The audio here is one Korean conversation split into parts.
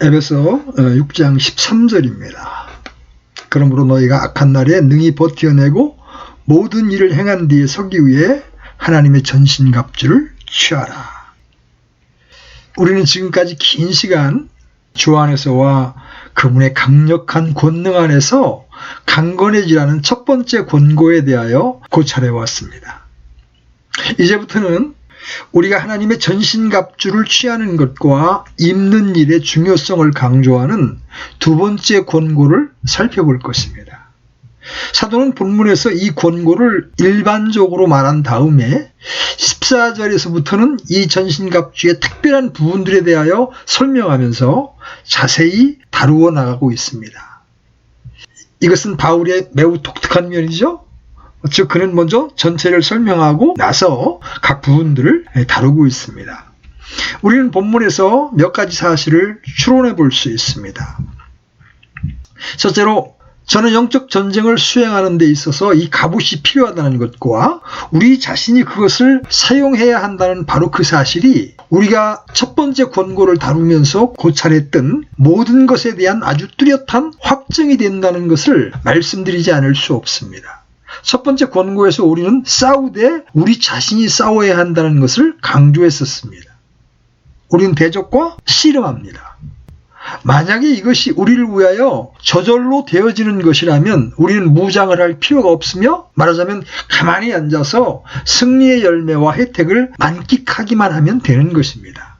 에베소 6장 13절입니다. 그러므로 너희가 악한 날에 능히 버텨내고 모든 일을 행한 뒤에 서기 위해 하나님의 전신갑주를 취하라. 우리는 지금까지 긴 시간 주 안에서와 그분의 강력한 권능 안에서 강건해지라는 첫 번째 권고에 대하여 고찰해 왔습니다. 이제부터는 우리가 하나님의 전신갑주를 취하는 것과 입는 일의 중요성을 강조하는 두 번째 권고를 살펴볼 것입니다. 사도는 본문에서 이 권고를 일반적으로 말한 다음에 14절에서부터는 이 전신갑주의 특별한 부분들에 대하여 설명하면서 자세히 다루어 나가고 있습니다. 이것은 바울의 매우 독특한 면이죠. 즉 그는 먼저 전체를 설명하고 나서 각 부분들을 다루고 있습니다. 우리는 본문에서 몇 가지 사실을 추론해 볼 수 있습니다. 첫째로 저는 영적 전쟁을 수행하는 데 있어서 이 갑옷이 필요하다는 것과 우리 자신이 그것을 사용해야 한다는 바로 그 사실이 우리가 첫 번째 권고를 다루면서 고찰했던 모든 것에 대한 아주 뚜렷한 확증이 된다는 것을 말씀드리지 않을 수 없습니다. 첫 번째 권고에서 우리는 싸우되 우리 자신이 싸워야 한다는 것을 강조했었습니다. 우리는 대적과 씨름합니다. 만약에 이것이 우리를 위하여 저절로 되어지는 것이라면 우리는 무장을 할 필요가 없으며 말하자면 가만히 앉아서 승리의 열매와 혜택을 만끽하기만 하면 되는 것입니다.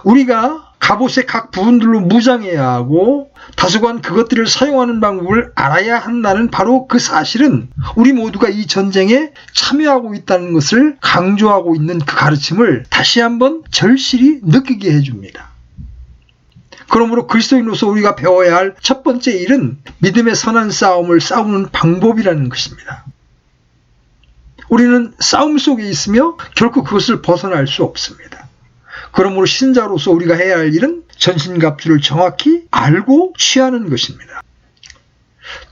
우리가 갑옷의 각 부분들로 무장해야 하고 다소간 그것들을 사용하는 방법을 알아야 한다는 바로 그 사실은 우리 모두가 이 전쟁에 참여하고 있다는 것을 강조하고 있는 그 가르침을 다시 한번 절실히 느끼게 해줍니다. 그러므로 그리스도인으로서 우리가 배워야 할 첫 번째 일은 믿음의 선한 싸움을 싸우는 방법이라는 것입니다. 우리는 싸움 속에 있으며 결코 그것을 벗어날 수 없습니다. 그러므로 신자로서 우리가 해야 할 일은 전신갑주를 정확히 알고 취하는 것입니다.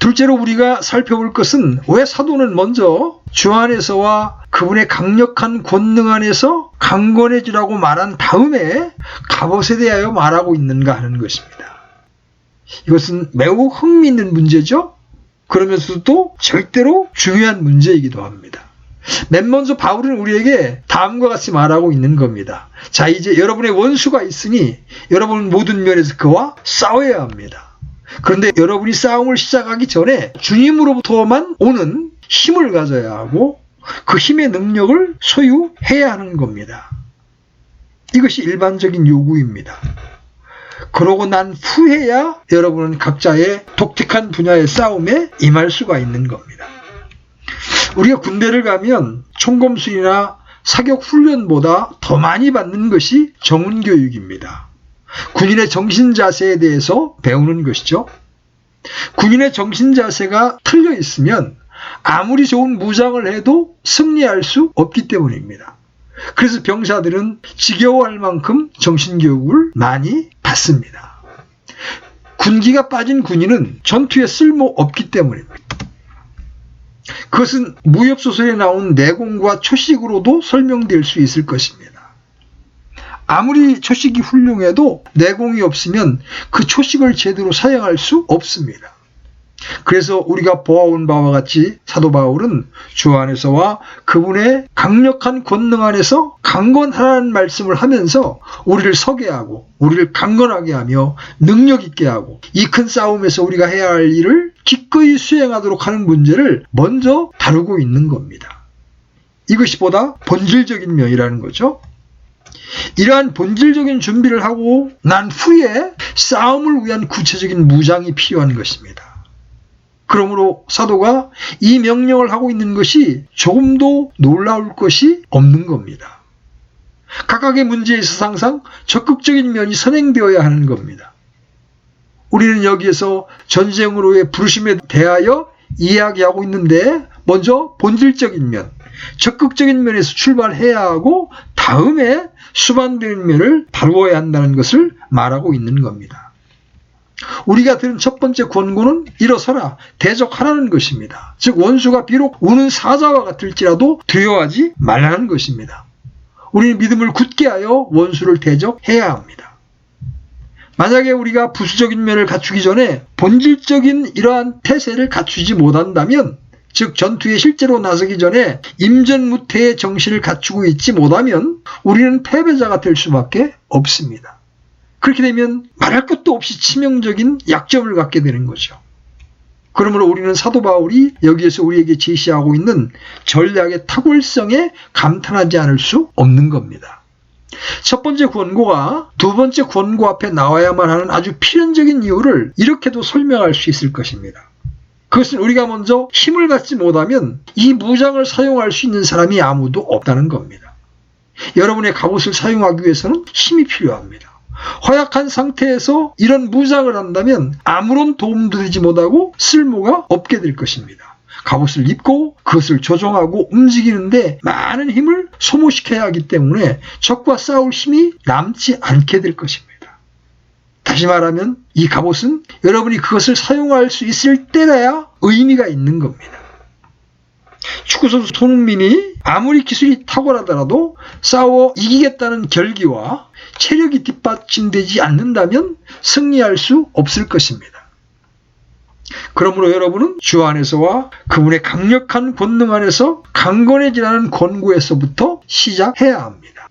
둘째로 우리가 살펴볼 것은 왜 사도는 먼저 주 안에서와 그분의 강력한 권능 안에서 강건해지라고 말한 다음에 갑옷에 대하여 말하고 있는가 하는 것입니다. 이것은 매우 흥미있는 문제죠. 그러면서도 절대로 중요한 문제이기도 합니다. 맨 먼저 바울은 우리에게 다음과 같이 말하고 있는 겁니다. 자, 이제 여러분의 원수가 있으니 여러분은 모든 면에서 그와 싸워야 합니다. 그런데 여러분이 싸움을 시작하기 전에 주님으로부터만 오는 힘을 가져야 하고 그 힘의 능력을 소유해야 하는 겁니다. 이것이 일반적인 요구입니다. 그러고 난 후에야 여러분은 각자의 독특한 분야의 싸움에 임할 수가 있는 겁니다. 우리가 군대를 가면 총검술이나 사격 훈련보다 더 많이 받는 것이 정훈교육입니다. 군인의 정신자세에 대해서 배우는 것이죠. 군인의 정신자세가 틀려 있으면 아무리 좋은 무장을 해도 승리할 수 없기 때문입니다. 그래서 병사들은 지겨워할 만큼 정신교육을 많이 받습니다. 군기가 빠진 군인은 전투에 쓸모없기 때문입니다. 그것은 무협소설에 나오는 내공과 초식으로도 설명될 수 있을 것입니다. 아무리 초식이 훌륭해도 내공이 없으면 그 초식을 제대로 사용할 수 없습니다. 그래서 우리가 보아온 바와 같이 사도 바울은 주 안에서와 그분의 강력한 권능 안에서 강건하라는 말씀을 하면서 우리를 서게 하고 우리를 강건하게 하며 능력 있게 하고 이 큰 싸움에서 우리가 해야 할 일을 기꺼이 수행하도록 하는 문제를 먼저 다루고 있는 겁니다. 이것이 보다 본질적인 면이라는 거죠. 이러한 본질적인 준비를 하고 난 후에 싸움을 위한 구체적인 무장이 필요한 것입니다. 그러므로 사도가 이 명령을 하고 있는 것이 조금도 놀라울 것이 없는 겁니다. 각각의 문제에 있어서 항상 적극적인 면이 선행되어야 하는 겁니다. 우리는 여기에서 전쟁으로의 부르심에 대하여 이야기하고 있는데 먼저 본질적인 면, 적극적인 면에서 출발해야 하고 다음에 수반되는 면을 다루어야 한다는 것을 말하고 있는 겁니다. 우리가 들은 첫 번째 권고는 일어서라, 대적하라는 것입니다. 즉 원수가 비록 우는 사자와 같을지라도 두려워하지 말라는 것입니다. 우리는 믿음을 굳게 하여 원수를 대적해야 합니다. 만약에 우리가 부수적인 면을 갖추기 전에 본질적인 이러한 태세를 갖추지 못한다면, 즉 전투에 실제로 나서기 전에 임전무태의 정신을 갖추고 있지 못하면 우리는 패배자가 될 수밖에 없습니다. 그렇게 되면 말할 것도 없이 치명적인 약점을 갖게 되는 거죠. 그러므로 우리는 사도 바울이 여기에서 우리에게 제시하고 있는 전략의 탁월성에 감탄하지 않을 수 없는 겁니다. 첫 번째 권고가 두 번째 권고 앞에 나와야만 하는 아주 필연적인 이유를 이렇게도 설명할 수 있을 것입니다. 그것은 우리가 먼저 힘을 갖지 못하면 이 무장을 사용할 수 있는 사람이 아무도 없다는 겁니다. 여러분의 갑옷을 사용하기 위해서는 힘이 필요합니다. 허약한 상태에서 이런 무장을 한다면 아무런 도움도 되지 못하고 쓸모가 없게 될 것입니다. 갑옷을 입고 그것을 조종하고 움직이는데 많은 힘을 소모시켜야 하기 때문에 적과 싸울 힘이 남지 않게 될 것입니다. 다시 말하면 이 갑옷은 여러분이 그것을 사용할 수 있을 때라야 의미가 있는 겁니다. 축구선수 손흥민이 아무리 기술이 탁월하더라도 싸워 이기겠다는 결기와 체력이 뒷받침되지 않는다면 승리할 수 없을 것입니다. 그러므로 여러분은 주 안에서와 그분의 강력한 권능 안에서 강건해지라는 권고에서부터 시작해야 합니다.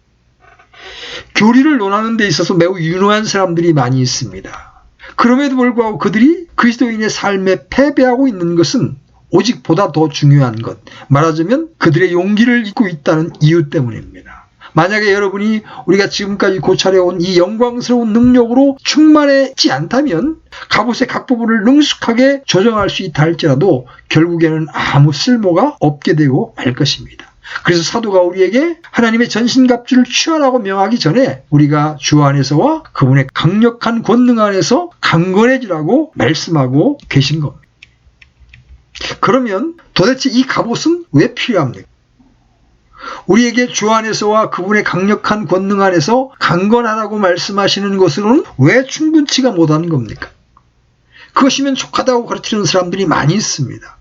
교리를 논하는 데 있어서 매우 유능한 사람들이 많이 있습니다. 그럼에도 불구하고 그들이 그리스도인의 삶에 패배하고 있는 것은 오직 보다 더 중요한 것, 말하자면 그들의 용기를 잊고 있다는 이유 때문입니다. 만약에 여러분이 우리가 지금까지 고찰해온 이 영광스러운 능력으로 충만하지 않다면 갑옷의 각 부분을 능숙하게 조정할 수 있다 할지라도 결국에는 아무 쓸모가 없게 되고 말 것입니다. 그래서 사도가 우리에게 하나님의 전신갑주를 취하라고 명하기 전에 우리가 주 안에서와 그분의 강력한 권능 안에서 강건해지라고 말씀하고 계신 겁니다. 그러면 도대체 이 갑옷은 왜 필요합니까? 우리에게 주 안에서와 그분의 강력한 권능 안에서 강건하라고 말씀하시는 것으로는 왜 충분치가 못한 겁니까? 그것이면 족하다고 가르치는 사람들이 많이 있습니다.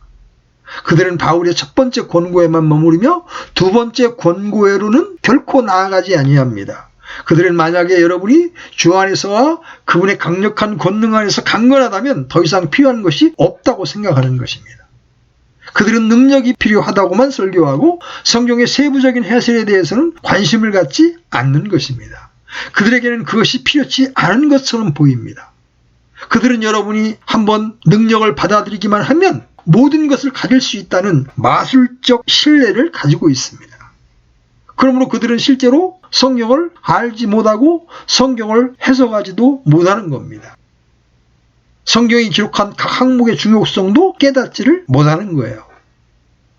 그들은 바울의 첫 번째 권고에만 머무르며 두 번째 권고에로는 결코 나아가지 아니합니다. 그들은 만약에 여러분이 주 안에서와 그분의 강력한 권능 안에서 강건하다면 더 이상 필요한 것이 없다고 생각하는 것입니다. 그들은 능력이 필요하다고만 설교하고 성경의 세부적인 해설에 대해서는 관심을 갖지 않는 것입니다. 그들에게는 그것이 필요치 않은 것처럼 보입니다. 그들은 여러분이 한번 능력을 받아들이기만 하면 모든 것을 가질 수 있다는 마술적 신뢰를 가지고 있습니다. 그러므로 그들은 실제로 성경을 알지 못하고 성경을 해석하지도 못하는 겁니다. 성경이 기록한 각 항목의 중요성도 깨닫지를 못하는 거예요.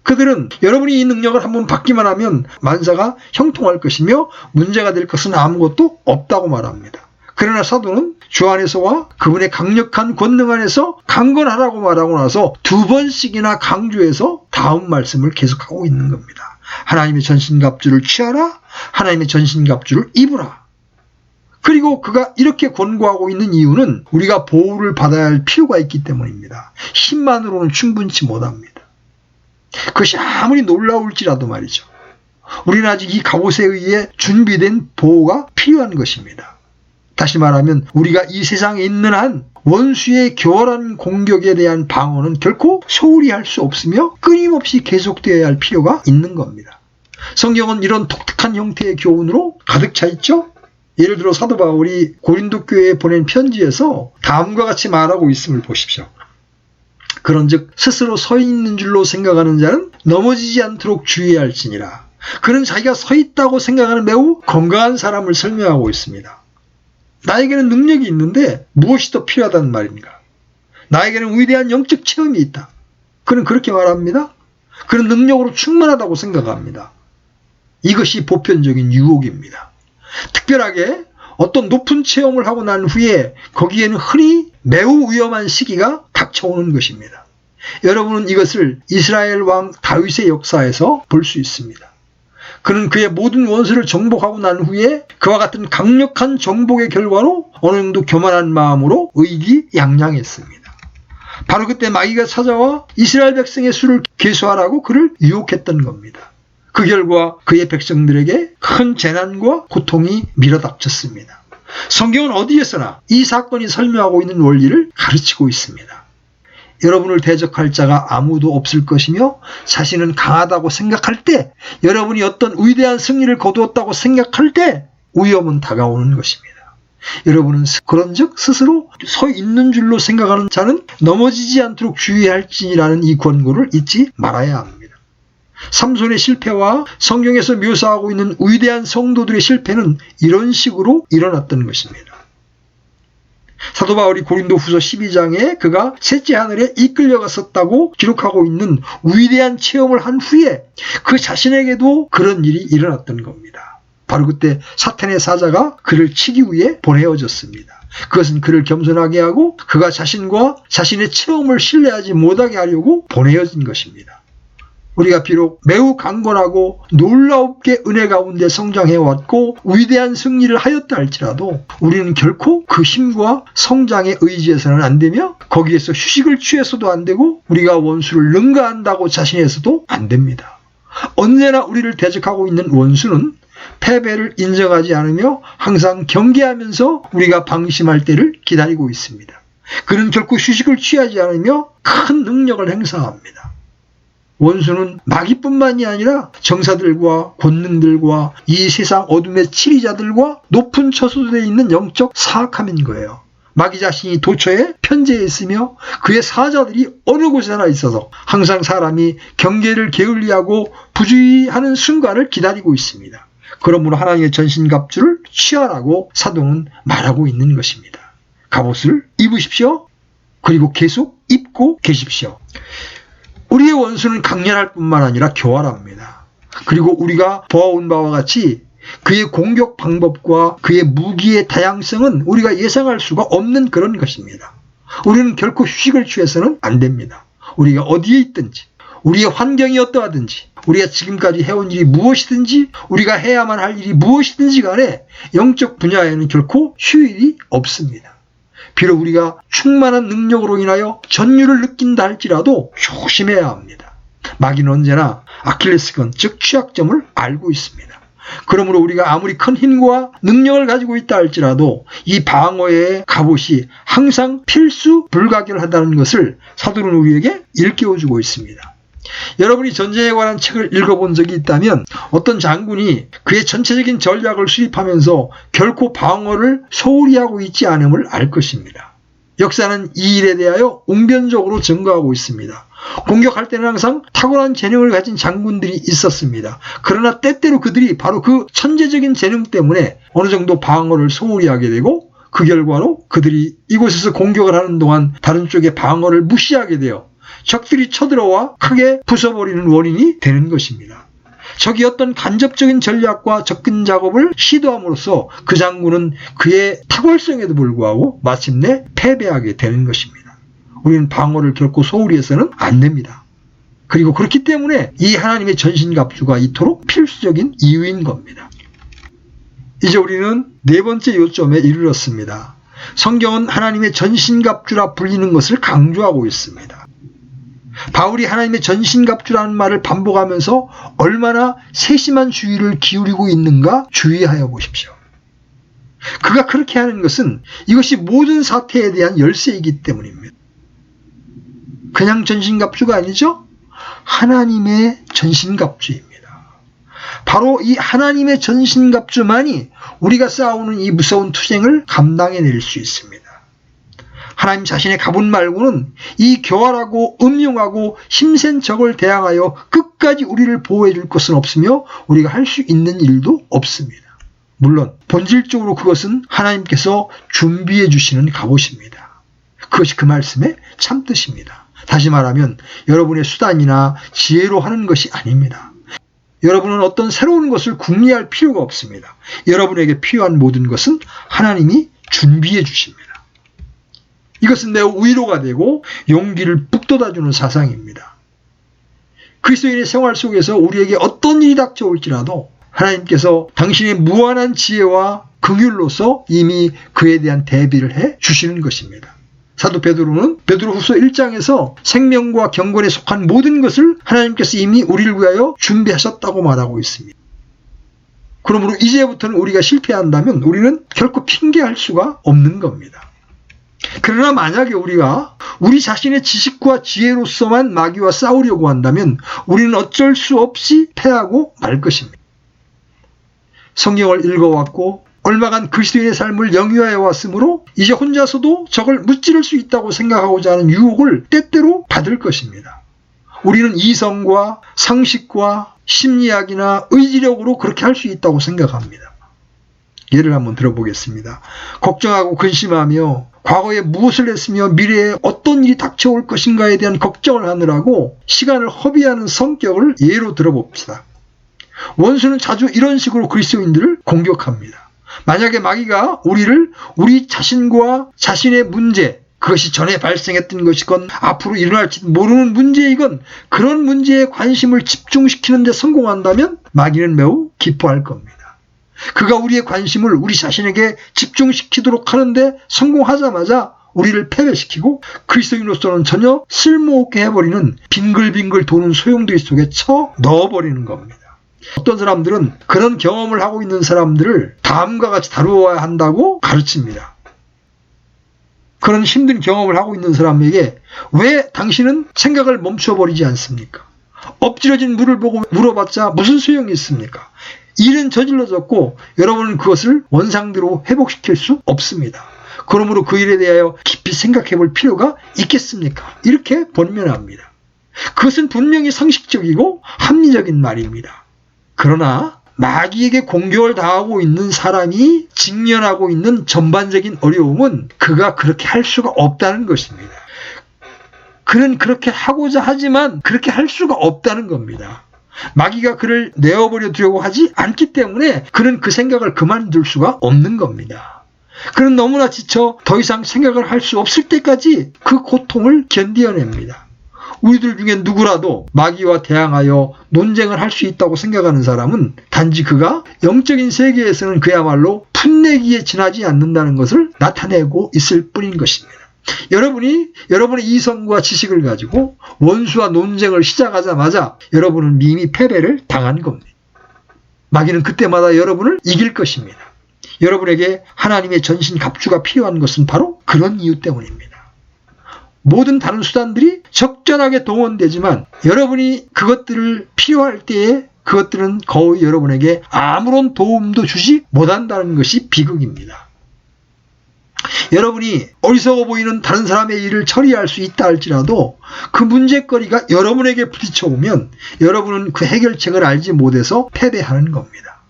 그들은 여러분이 이 능력을 한번 받기만 하면 만사가 형통할 것이며 문제가 될 것은 아무것도 없다고 말합니다. 그러나 사도는 주 안에서와 그분의 강력한 권능 안에서 강건하라고 말하고 나서 두 번씩이나 강조해서 다음 말씀을 계속하고 있는 겁니다. 하나님의 전신갑주를 취하라, 하나님의 전신갑주를 입으라. 그리고 그가 이렇게 권고하고 있는 이유는 우리가 보호를 받아야 할 필요가 있기 때문입니다. 힘만으로는 충분치 못합니다. 그것이 아무리 놀라울지라도 말이죠. 우리는 아직 이 갑옷에 의해 준비된 보호가 필요한 것입니다. 다시 말하면 우리가 이 세상에 있는 한 원수의 교활한 공격에 대한 방어는 결코 소홀히 할 수 없으며 끊임없이 계속되어야 할 필요가 있는 겁니다. 성경은 이런 독특한 형태의 교훈으로 가득 차 있죠. 예를 들어 사도 바울이 고린도 교회에 보낸 편지에서 다음과 같이 말하고 있음을 보십시오. 그런즉 스스로 서 있는 줄로 생각하는 자는 넘어지지 않도록 주의할지니라. 그는 자기가 서 있다고 생각하는 매우 건강한 사람을 설명하고 있습니다. 나에게는 능력이 있는데 무엇이 더 필요하다는 말입니까? 나에게는 위대한 영적 체험이 있다. 그는 그렇게 말합니다. 그는 능력으로 충만하다고 생각합니다. 이것이 보편적인 유혹입니다. 특별하게 어떤 높은 체험을 하고 난 후에 거기에는 흔히 매우 위험한 시기가 닥쳐오는 것입니다. 여러분은 이것을 이스라엘 왕 다윗의 역사에서 볼 수 있습니다. 그는 그의 모든 원수를 정복하고 난 후에 그와 같은 강력한 정복의 결과로 어느 정도 교만한 마음으로 의기양양했습니다. 바로 그때 마귀가 찾아와 이스라엘 백성의 수를 계수하라고 그를 유혹했던 겁니다. 그 결과 그의 백성들에게 큰 재난과 고통이 밀어닥쳤습니다. 성경은 어디에서나 이 사건이 설명하고 있는 원리를 가르치고 있습니다. 여러분을 대적할 자가 아무도 없을 것이며 자신은 강하다고 생각할 때, 여러분이 어떤 위대한 승리를 거두었다고 생각할 때 위험은 다가오는 것입니다. 여러분은 그런즉 스스로 서 있는 줄로 생각하는 자는 넘어지지 않도록 주의할지니라는 이 권고를 잊지 말아야 합니다. 삼손의 실패와 성경에서 묘사하고 있는 위대한 성도들의 실패는 이런 식으로 일어났던 것입니다. 사도 바울이 고린도후서 12장에 그가 셋째 하늘에 이끌려갔었다고 기록하고 있는 위대한 체험을 한 후에 그 자신에게도 그런 일이 일어났던 겁니다. 바로 그때 사탄의 사자가 그를 치기 위해 보내어졌습니다. 그것은 그를 겸손하게 하고 그가 자신과 자신의 체험을 신뢰하지 못하게 하려고 보내어진 것입니다. 우리가 비록 매우 강건하고 놀랍게 은혜 가운데 성장해왔고 위대한 승리를 하였다 할지라도 우리는 결코 그 힘과 성장에 의지해서는 안 되며 거기에서 휴식을 취해서도 안 되고 우리가 원수를 능가한다고 자신해서도 안 됩니다. 언제나 우리를 대적하고 있는 원수는 패배를 인정하지 않으며 항상 경계하면서 우리가 방심할 때를 기다리고 있습니다. 그는 결코 휴식을 취하지 않으며 큰 능력을 행사합니다. 원수는 마귀뿐만이 아니라 정사들과 권능들과 이 세상 어둠의 치리자들과 높은 처소들에 있는 영적 사악함인 거예요. 마귀 자신이 도처에 편재해 있으며 그의 사자들이 어느 곳에나 있어서 항상 사람이 경계를 게을리하고 부주의하는 순간을 기다리고 있습니다. 그러므로 하나님의 전신갑주를 취하라고 사도는 말하고 있는 것입니다. 갑옷을 입으십시오. 그리고 계속 입고 계십시오. 우리의 원수는 강렬할 뿐만 아니라 교활합니다. 그리고 우리가 보아온 바와 같이 그의 공격 방법과 그의 무기의 다양성은 우리가 예상할 수가 없는 그런 것입니다. 우리는 결코 휴식을 취해서는 안 됩니다. 우리가 어디에 있든지, 우리의 환경이 어떠하든지, 우리가 지금까지 해온 일이 무엇이든지, 우리가 해야만 할 일이 무엇이든지 간에 영적 분야에는 결코 휴일이 없습니다. 비록 우리가 충만한 능력으로 인하여 전율을 느낀다 할지라도 조심해야 합니다. 마귀는 언제나 아킬레스건, 즉 취약점을 알고 있습니다. 그러므로 우리가 아무리 큰 힘과 능력을 가지고 있다 할지라도 이 방어의 갑옷이 항상 필수 불가결하다는 것을 사도는 우리에게 일깨워주고 있습니다. 여러분이 전쟁에 관한 책을 읽어본 적이 있다면 어떤 장군이 그의 전체적인 전략을 수립하면서 결코 방어를 소홀히 하고 있지 않음을 알 것입니다. 역사는 이 일에 대하여 웅변적으로 증거하고 있습니다. 공격할 때는 항상 탁월한 재능을 가진 장군들이 있었습니다. 그러나 때때로 그들이 바로 그 천재적인 재능 때문에 어느 정도 방어를 소홀히 하게 되고 그 결과로 그들이 이곳에서 공격을 하는 동안 다른 쪽의 방어를 무시하게 되어 적들이 쳐들어와 크게 부숴버리는 원인이 되는 것입니다. 적이 어떤 간접적인 전략과 접근 작업을 시도함으로써 그 장군은 그의 탁월성에도 불구하고 마침내 패배하게 되는 것입니다. 우리는 방어를 결코 소홀히 해서는 안 됩니다. 그리고 그렇기 때문에 이 하나님의 전신갑주가 이토록 필수적인 이유인 겁니다. 이제 우리는 네 번째 요점에 이르렀습니다. 성경은 하나님의 전신갑주라 불리는 것을 강조하고 있습니다. 바울이 하나님의 전신갑주라는 말을 반복하면서 얼마나 세심한 주의를 기울이고 있는가 주의하여 보십시오. 그가 그렇게 하는 것은 이것이 모든 사태에 대한 열쇠이기 때문입니다. 그냥 전신갑주가 아니죠? 하나님의 전신갑주입니다. 바로 이 하나님의 전신갑주만이 우리가 싸우는 이 무서운 투쟁을 감당해낼 수 있습니다. 하나님 자신의 갑옷 말고는 이 교활하고 음흉하고 힘센 적을 대항하여 끝까지 우리를 보호해 줄 것은 없으며 우리가 할 수 있는 일도 없습니다. 물론 본질적으로 그것은 하나님께서 준비해 주시는 갑옷입니다. 그것이 그 말씀의 참뜻입니다. 다시 말하면 여러분의 수단이나 지혜로 하는 것이 아닙니다. 여러분은 어떤 새로운 것을 궁리할 필요가 없습니다. 여러분에게 필요한 모든 것은 하나님이 준비해 주십니다. 이것은 매우 위로가 되고 용기를 북돋아주는 사상입니다. 그리스도인의 생활 속에서 우리에게 어떤 일이 닥쳐올지라도 하나님께서 당신의 무한한 지혜와 긍휼로서 이미 그에 대한 대비를 해 주시는 것입니다. 사도 베드로는 베드로후서 1장에서 생명과 경건에 속한 모든 것을 하나님께서 이미 우리를 위하여 준비하셨다고 말하고 있습니다. 그러므로 이제부터는 우리가 실패한다면 우리는 결코 핑계할 수가 없는 겁니다. 그러나 만약에 우리가 우리 자신의 지식과 지혜로서만 마귀와 싸우려고 한다면 우리는 어쩔 수 없이 패하고 말 것입니다. 성경을 읽어왔고 얼마간 그리스도인의 삶을 영위하여 왔으므로 이제 혼자서도 적을 무찌를 수 있다고 생각하고자 하는 유혹을 때때로 받을 것입니다. 우리는 이성과 상식과 심리학이나 의지력으로 그렇게 할 수 있다고 생각합니다. 예를 한번 들어보겠습니다. 걱정하고 근심하며 과거에 무엇을 했으며 미래에 어떤 일이 닥쳐올 것인가에 대한 걱정을 하느라고 시간을 허비하는 성격을 예로 들어봅시다. 원수는 자주 이런 식으로 그리스도인들을 공격합니다. 만약에 마귀가 우리 자신과 자신의 문제, 그것이 전에 발생했던 것이건 앞으로 일어날지 모르는 문제이건 그런 문제에 관심을 집중시키는 데 성공한다면 마귀는 매우 기뻐할 겁니다. 그가 우리의 관심을 우리 자신에게 집중시키도록 하는데 성공하자마자 우리를 패배시키고 그리스도인으로서는 전혀 쓸모없게 해버리는 빙글빙글 도는 소용돌이 속에 쳐 넣어버리는 겁니다. 어떤 사람들은 그런 경험을 하고 있는 사람들을 다음과 같이 다루어야 한다고 가르칩니다. 그런 힘든 경험을 하고 있는 사람에게 왜 당신은 생각을 멈춰버리지 않습니까? 엎질러진 물을 보고 물어봤자 무슨 소용이 있습니까? 일은 저질러졌고 여러분은 그것을 원상대로 회복시킬 수 없습니다. 그러므로 그 일에 대하여 깊이 생각해 볼 필요가 있겠습니까? 이렇게 번면합니다. 그것은 분명히 상식적이고 합리적인 말입니다. 그러나 마귀에게 공격을 당하고 있는 사람이 직면하고 있는 전반적인 어려움은 그가 그렇게 할 수가 없다는 것입니다. 그는 그렇게 하고자 하지만 그렇게 할 수가 없다는 겁니다. 마귀가 그를 내어버려 두려고 하지 않기 때문에 그는 그 생각을 그만둘 수가 없는 겁니다. 그는 너무나 지쳐 더 이상 생각을 할 수 없을 때까지 그 고통을 견디어냅니다. 우리들 중에 누구라도 마귀와 대항하여 논쟁을 할 수 있다고 생각하는 사람은 단지 그가 영적인 세계에서는 그야말로 풋내기에 지나지 않는다는 것을 나타내고 있을 뿐인 것입니다. 여러분이 여러분의 이성과 지식을 가지고 원수와 논쟁을 시작하자마자 여러분은 이미 패배를 당한 겁니다. 마귀는 그때마다 여러분을 이길 것입니다. 여러분에게 하나님의 전신갑주가 필요한 것은 바로 그런 이유 때문입니다. 모든 다른 수단들이 적절하게 동원되지만 여러분이 그것들을 필요할 때에 그것들은 거의 여러분에게 아무런 도움도 주지 못한다는 것이 비극입니다. 여러분이 어리석어 보이는 다른 사람의 일을 처리할 수 있다 할지라도 그 문제거리가 여러분에게 부딪혀오면 여러분은 그 해결책을 알지 못해서 패배하는 겁니다.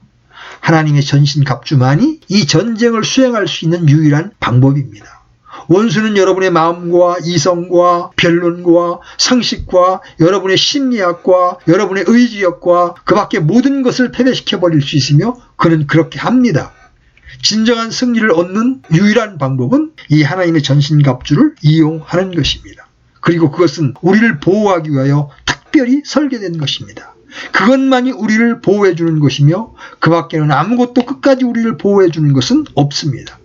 하나님의 전신갑주만이 이 전쟁을 수행할 수 있는 유일한 방법입니다. 원수는 여러분의 마음과 이성과 변론과 상식과 여러분의 심리학과 여러분의 의지력과 그 밖의 모든 것을 패배시켜버릴 수 있으며 그는 그렇게 합니다. 진정한 승리를 얻는 유일한 방법은 이 하나님의 전신갑주를 이용하는 것입니다. 그리고 그것은 우리를 보호하기 위하여 특별히 설계된 것입니다. 그것만이 우리를 보호해 주는 것이며 그 밖에는 아무것도 끝까지 우리를 보호해 주는 것은 없습니다.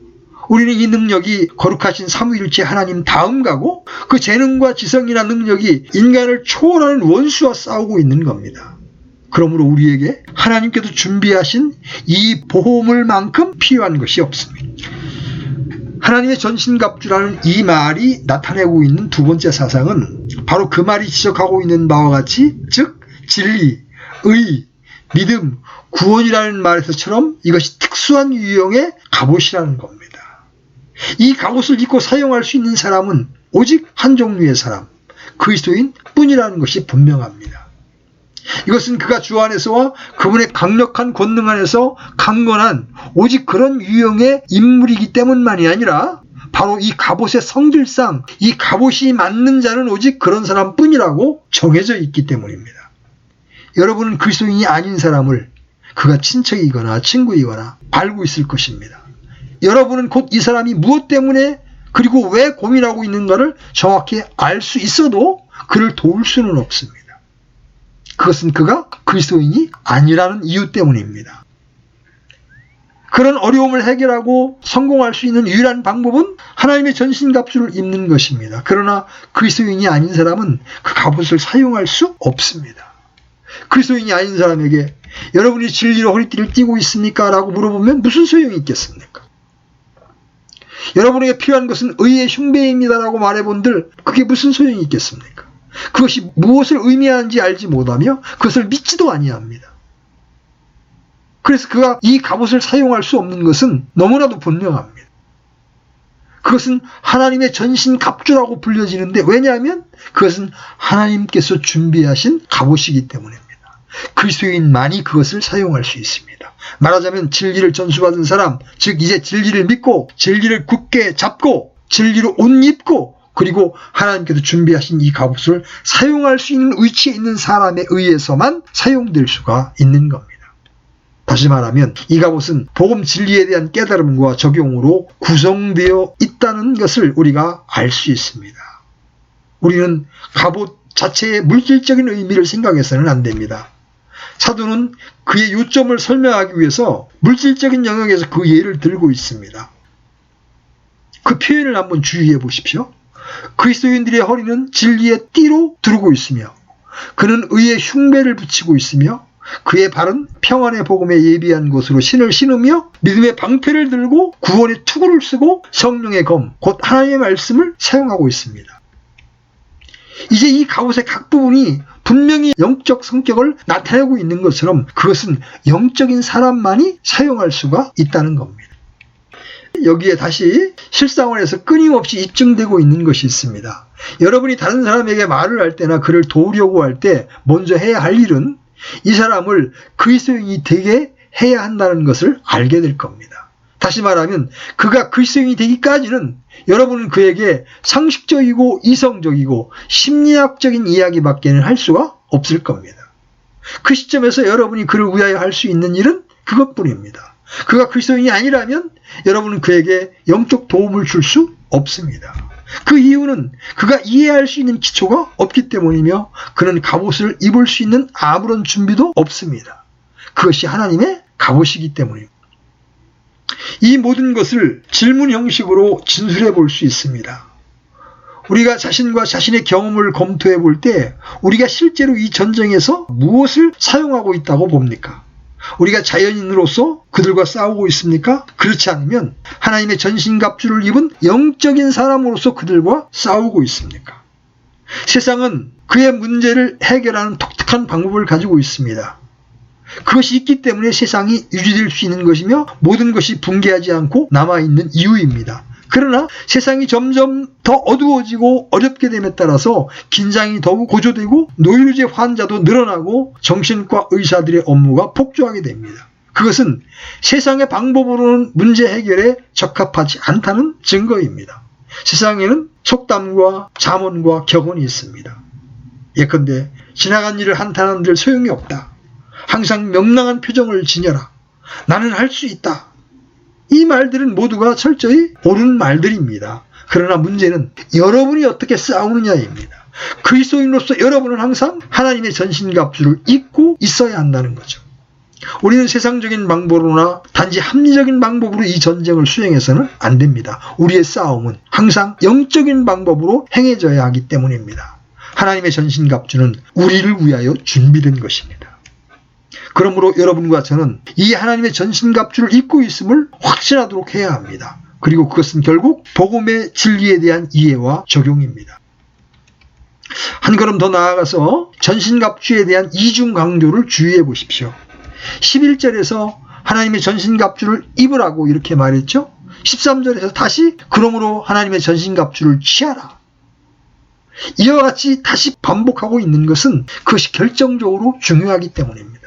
우리는 이 능력이 거룩하신 삼위일체 하나님 다음 가고 그 재능과 지성이나 능력이 인간을 초월하는 원수와 싸우고 있는 겁니다. 그러므로 우리에게 하나님께서 준비하신 이 보호물만큼 필요한 것이 없습니다. 하나님의 전신갑주라는 이 말이 나타내고 있는 두 번째 사상은 바로 그 말이 지적하고 있는 바와 같이 즉 진리, 의, 믿음, 구원이라는 말에서처럼 이것이 특수한 유형의 갑옷이라는 겁니다. 이 갑옷을 입고 사용할 수 있는 사람은 오직 한 종류의 사람, 그리스도인 뿐이라는 것이 분명합니다. 이것은 그가 주 안에서와 그분의 강력한 권능 안에서 강건한 오직 그런 유형의 인물이기 때문만이 아니라 바로 이 갑옷의 성질상 이 갑옷이 맞는 자는 오직 그런 사람뿐이라고 정해져 있기 때문입니다. 여러분은 그리스도인이 아닌 사람을 그가 친척이거나 친구이거나 알고 있을 것입니다. 여러분은 곧 이 사람이 무엇 때문에 그리고 왜 고민하고 있는가를 정확히 알 수 있어도 그를 도울 수는 없습니다. 그것은 그가 그리스도인이 아니라는 이유 때문입니다. 그런 어려움을 해결하고 성공할 수 있는 유일한 방법은 하나님의 전신갑주를 입는 것입니다. 그러나 그리스도인이 아닌 사람은 그 갑옷을 사용할 수 없습니다. 그리스도인이 아닌 사람에게 여러분이 진리로 허리띠를 띠고 있습니까? 라고 물어보면 무슨 소용이 있겠습니까? 여러분에게 필요한 것은 의의 흉배입니다 라고 말해본들 그게 무슨 소용이 있겠습니까? 그것이 무엇을 의미하는지 알지 못하며 그것을 믿지도 아니합니다. 그래서 그가 이 갑옷을 사용할 수 없는 것은 너무나도 분명합니다. 그것은 하나님의 전신 갑주라고 불려지는데 왜냐하면 그것은 하나님께서 준비하신 갑옷이기 때문입니다. 그리스도인만이 그것을 사용할 수 있습니다. 말하자면 진리를 전수받은 사람, 즉 이제 진리를 믿고 진리를 굳게 잡고 진리로 옷 입고 그리고 하나님께서 준비하신 이 갑옷을 사용할 수 있는 위치에 있는 사람에 의해서만 사용될 수가 있는 겁니다. 다시 말하면 이 갑옷은 복음 진리에 대한 깨달음과 적용으로 구성되어 있다는 것을 우리가 알 수 있습니다. 우리는 갑옷 자체의 물질적인 의미를 생각해서는 안 됩니다. 사도는 그의 요점을 설명하기 위해서 물질적인 영역에서 그 예를 들고 있습니다. 그 표현을 한번 주의해 보십시오. 그리스도인들의 허리는 진리의 띠로 두르고 있으며 그는 의의 흉배를 붙이고 있으며 그의 발은 평안의 복음에 예비한 것으로 신을 신으며 믿음의 방패를 들고 구원의 투구를 쓰고 성령의 검, 곧 하나님의 말씀을 사용하고 있습니다. 이제 이 갑옷의 각 부분이 분명히 영적 성격을 나타내고 있는 것처럼 그것은 영적인 사람만이 사용할 수가 있다는 겁니다. 여기에 다시 실상원에서 끊임없이 입증되고 있는 것이 있습니다. 여러분이 다른 사람에게 말을 할 때나 그를 도우려고 할 때 먼저 해야 할 일은 이 사람을 그리스도인이 되게 해야 한다는 것을 알게 될 겁니다. 다시 말하면 그가 그리스도인이 되기까지는 여러분은 그에게 상식적이고 이성적이고 심리학적인 이야기밖에는 할 수가 없을 겁니다. 그 시점에서 여러분이 그를 위하여 할 수 있는 일은 그것뿐입니다. 그가 그리스도인이 아니라면 여러분은 그에게 영적 도움을 줄 수 없습니다. 그 이유는 그가 이해할 수 있는 기초가 없기 때문이며 그는 갑옷을 입을 수 있는 아무런 준비도 없습니다. 그것이 하나님의 갑옷이기 때문입니다. 이 모든 것을 질문 형식으로 진술해 볼 수 있습니다. 우리가 자신과 자신의 경험을 검토해 볼 때 우리가 실제로 이 전쟁에서 무엇을 사용하고 있다고 봅니까? 우리가 자연인으로서 그들과 싸우고 있습니까? 그렇지 않으면 하나님의 전신갑주를 입은 영적인 사람으로서 그들과 싸우고 있습니까? 세상은 그의 문제를 해결하는 독특한 방법을 가지고 있습니다. 그것이 있기 때문에 세상이 유지될 수 있는 것이며 모든 것이 붕괴하지 않고 남아있는 이유입니다. 그러나 세상이 점점 더 어두워지고 어렵게 됨에 따라서 긴장이 더욱 고조되고 노이로제 환자도 늘어나고 정신과 의사들의 업무가 폭주하게 됩니다. 그것은 세상의 방법으로는 문제 해결에 적합하지 않다는 증거입니다. 세상에는 속담과 잠언과 격언이 있습니다. 예컨대 지나간 일을 한탄한들 소용이 없다. 항상 명랑한 표정을 지녀라. 나는 할 수 있다. 이 말들은 모두가 철저히 옳은 말들입니다. 그러나 문제는 여러분이 어떻게 싸우느냐입니다. 그리스도인으로서 여러분은 항상 하나님의 전신갑주를 입고 있어야 한다는 거죠. 우리는 세상적인 방법으로나 단지 합리적인 방법으로 이 전쟁을 수행해서는 안 됩니다. 우리의 싸움은 항상 영적인 방법으로 행해져야 하기 때문입니다. 하나님의 전신갑주는 우리를 위하여 준비된 것입니다. 그러므로 여러분과 저는 이 하나님의 전신갑주를 입고 있음을 확신하도록 해야 합니다. 그리고 그것은 결국 복음의 진리에 대한 이해와 적용입니다. 한 걸음 더 나아가서 전신갑주에 대한 이중 강조를 주의해 보십시오. 11절에서 하나님의 전신갑주를 입으라고 이렇게 말했죠. 13절에서 다시 그러므로 하나님의 전신갑주를 취하라. 이와 같이 다시 반복하고 있는 것은 그것이 결정적으로 중요하기 때문입니다.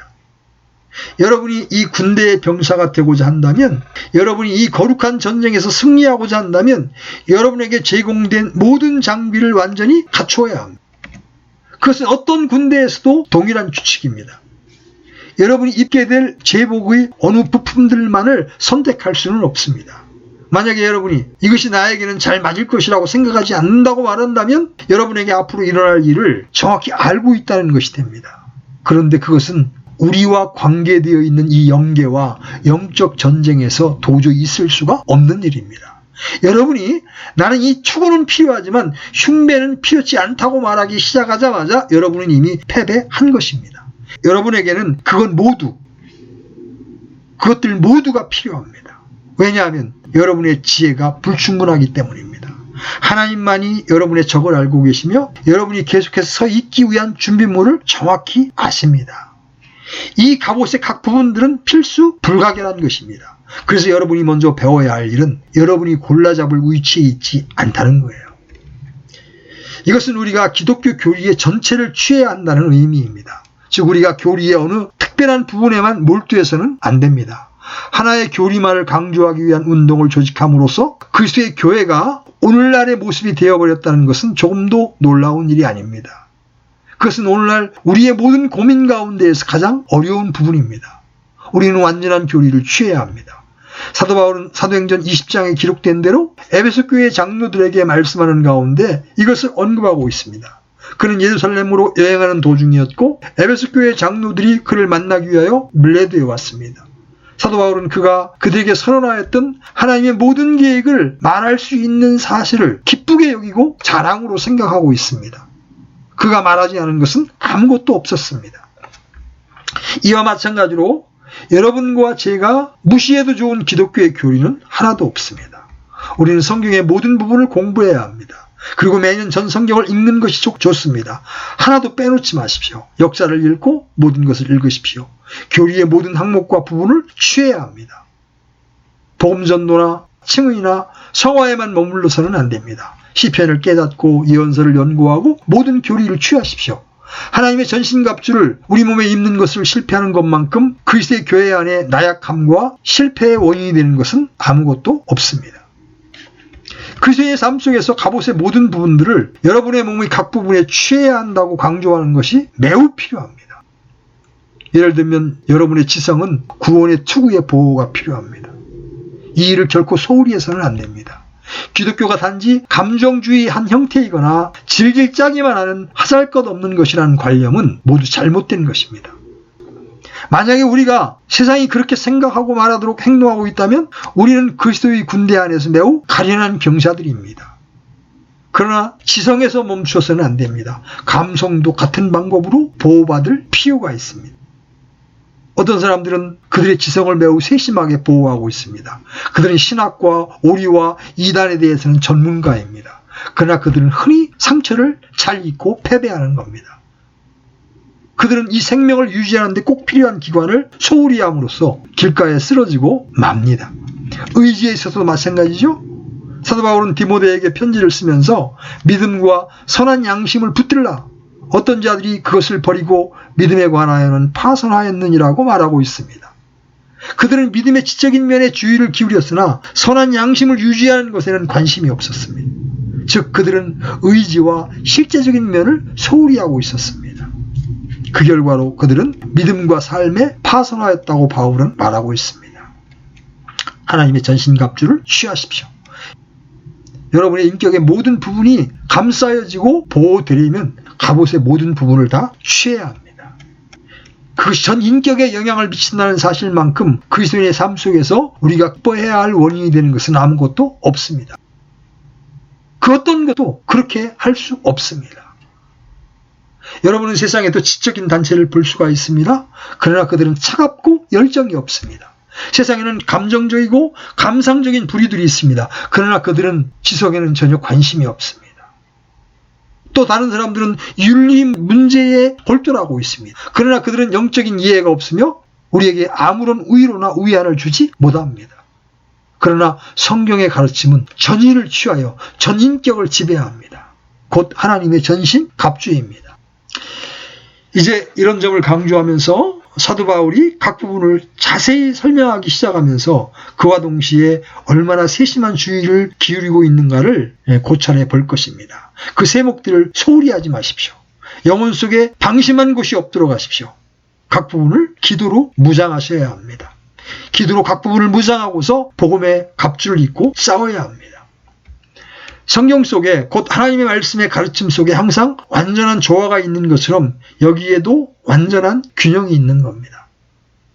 여러분이 이 군대의 병사가 되고자 한다면, 여러분이 이 거룩한 전쟁에서 승리하고자 한다면 여러분에게 제공된 모든 장비를 완전히 갖추어야 합니다. 그것은 어떤 군대에서도 동일한 규칙입니다. 여러분이 입게 될 제복의 어느 부품들만을 선택할 수는 없습니다. 만약에 여러분이 이것이 나에게는 잘 맞을 것이라고 생각하지 않는다고 말한다면 여러분에게 앞으로 일어날 일을 정확히 알고 있다는 것이 됩니다. 그런데 그것은 우리와 관계되어 있는 이 영계와 영적 전쟁에서 도저히 있을 수가 없는 일입니다. 여러분이 나는 이 투구는 필요하지만 흉배는 필요치 않다고 말하기 시작하자마자 여러분은 이미 패배한 것입니다. 여러분에게는 그것들 모두가 필요합니다. 왜냐하면 여러분의 지혜가 불충분하기 때문입니다. 하나님만이 여러분의 적을 알고 계시며 여러분이 계속해서 서 있기 위한 준비물을 정확히 아십니다. 이 갑옷의 각 부분들은 필수 불가결한 것입니다. 그래서 여러분이 먼저 배워야 할 일은 여러분이 골라잡을 위치에 있지 않다는 거예요. 이것은 우리가 기독교 교리의 전체를 취해야 한다는 의미입니다. 즉 우리가 교리의 어느 특별한 부분에만 몰두해서는 안 됩니다. 하나의 교리만을 강조하기 위한 운동을 조직함으로써 그리스도의 교회가 오늘날의 모습이 되어버렸다는 것은 조금도 놀라운 일이 아닙니다. 그것은 오늘날 우리의 모든 고민 가운데에서 가장 어려운 부분입니다. 우리는 완전한 교리를 취해야 합니다. 사도 바울은 사도행전 20장에 기록된 대로 에베소 교회 장로들에게 말씀하는 가운데 이것을 언급하고 있습니다. 그는 예루살렘으로 여행하는 도중이었고 에베소 교회 장로들이 그를 만나기 위하여 밀레도에 왔습니다. 사도 바울은 그가 그들에게 선언하였던 하나님의 모든 계획을 말할 수 있는 사실을 기쁘게 여기고 자랑으로 생각하고 있습니다. 그가 말하지 않은 것은 아무것도 없었습니다. 이와 마찬가지로 여러분과 제가 무시해도 좋은 기독교의 교리는 하나도 없습니다. 우리는 성경의 모든 부분을 공부해야 합니다. 그리고 매년 전 성경을 읽는 것이 좋습니다. 하나도 빼놓지 마십시오. 역사를 읽고 모든 것을 읽으십시오. 교리의 모든 항목과 부분을 취해야 합니다. 복음 전도나 칭의나 성화에만 머물러서는 안 됩니다. 시편을 깨닫고 예언서를 연구하고 모든 교리를 취하십시오. 하나님의 전신갑주를 우리 몸에 입는 것을 실패하는 것만큼 그리스도의 교회 안에 나약함과 실패의 원인이 되는 것은 아무것도 없습니다. 그리스도의 삶 속에서 갑옷의 모든 부분들을 여러분의 몸의 각 부분에 취해야 한다고 강조하는 것이 매우 필요합니다. 예를 들면 여러분의 지성은 구원의 투구의 보호가 필요합니다. 이 일을 결코 소홀히 해서는 안 됩니다. 기독교가 단지 감정주의 한 형태이거나 질질 짜기만 하는 하잘것없는 것이라는 관념은 모두 잘못된 것입니다. 만약에 우리가 세상이 그렇게 생각하고 말하도록 행동하고 있다면 우리는 그리스도의 군대 안에서 매우 가련한 병사들입니다. 그러나 지성에서 멈춰서는 안 됩니다. 감성도 같은 방법으로 보호받을 필요가 있습니다. 어떤 사람들은 그들의 지성을 매우 세심하게 보호하고 있습니다. 그들은 신학과 오리와 이단에 대해서는 전문가입니다. 그러나 그들은 흔히 상처를 잘 입고 패배하는 겁니다. 그들은 이 생명을 유지하는 데 꼭 필요한 기관을 소홀히 함으로써 길가에 쓰러지고 맙니다. 의지에 있어서도 마찬가지죠. 사도 바울은 디모데에게 편지를 쓰면서 믿음과 선한 양심을 붙들라. 어떤 자들이 그것을 버리고 믿음에 관하여는 파선하였느니라고 말하고 있습니다. 그들은 믿음의 지적인 면에 주의를 기울였으나 선한 양심을 유지하는 것에는 관심이 없었습니다. 즉 그들은 의지와 실제적인 면을 소홀히 하고 있었습니다. 그 결과로 그들은 믿음과 삶에 파선하였다고 바울은 말하고 있습니다. 하나님의 전신갑주를 취하십시오. 여러분의 인격의 모든 부분이 감싸여지고 보호되려면 갑옷의 모든 부분을 다 취해야 합니다. 그것이 전 인격에 영향을 미친다는 사실만큼 그리스도인의 삶 속에서 우리가 기뻐해야 할 원인이 되는 것은 아무것도 없습니다. 그 어떤 것도 그렇게 할 수 없습니다. 여러분은 세상에도 지적인 단체를 볼 수가 있습니다. 그러나 그들은 차갑고 열정이 없습니다. 세상에는 감정적이고 감상적인 부류들이 있습니다. 그러나 그들은 지성에는 전혀 관심이 없습니다. 또 다른 사람들은 윤리 문제에 골똘하고 있습니다. 그러나 그들은 영적인 이해가 없으며 우리에게 아무런 위로나 위안을 주지 못합니다. 그러나 성경의 가르침은 전인을 취하여 전인격을 지배합니다. 곧 하나님의 전신 갑주입니다. 이제 이런 점을 강조하면서 사도 바울이 각 부분을 자세히 설명하기 시작하면서 그와 동시에 얼마나 세심한 주의를 기울이고 있는가를 고찰해 볼 것입니다. 그 세목들을 소홀히 하지 마십시오. 영혼 속에 방심한 곳이 없도록 하십시오. 각 부분을 기도로 무장하셔야 합니다. 기도로 각 부분을 무장하고서 복음의 갑주를 입고 싸워야 합니다. 성경 속에 곧 하나님의 말씀의 가르침 속에 항상 완전한 조화가 있는 것처럼 여기에도 완전한 균형이 있는 겁니다.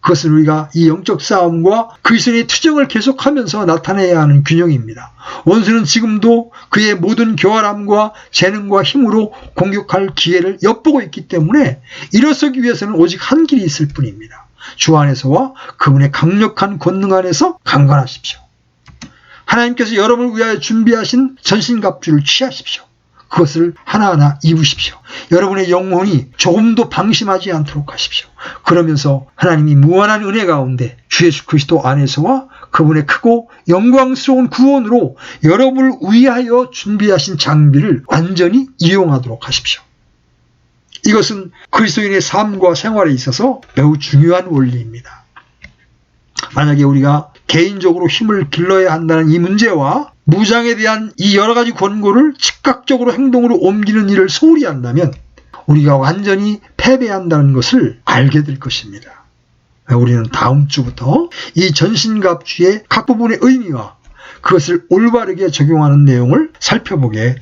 그것은 우리가 이 영적 싸움과 그리스도인의 투쟁을 계속하면서 나타내야 하는 균형입니다. 원수는 지금도 그의 모든 교활함과 재능과 힘으로 공격할 기회를 엿보고 있기 때문에 일어서기 위해서는 오직 한 길이 있을 뿐입니다. 주 안에서와 그분의 강력한 권능 안에서 강건하십시오. 하나님께서 여러분을 위하여 준비하신 전신갑주를 취하십시오. 그것을 하나하나 입으십시오. 여러분의 영혼이 조금도 방심하지 않도록 하십시오. 그러면서 하나님이 무한한 은혜 가운데 주 예수 그리스도 안에서와 그분의 크고 영광스러운 구원으로 여러분을 위하여 준비하신 장비를 완전히 이용하도록 하십시오. 이것은 그리스도인의 삶과 생활에 있어서 매우 중요한 원리입니다. 만약에 우리가 개인적으로 힘을 길러야 한다는 이 문제와 무장에 대한 이 여러 가지 권고를 즉각적으로 행동으로 옮기는 일을 소홀히 한다면 우리가 완전히 패배한다는 것을 알게 될 것입니다. 우리는 다음 주부터 이 전신갑주의 각 부분의 의미와 그것을 올바르게 적용하는 내용을 살펴보게 될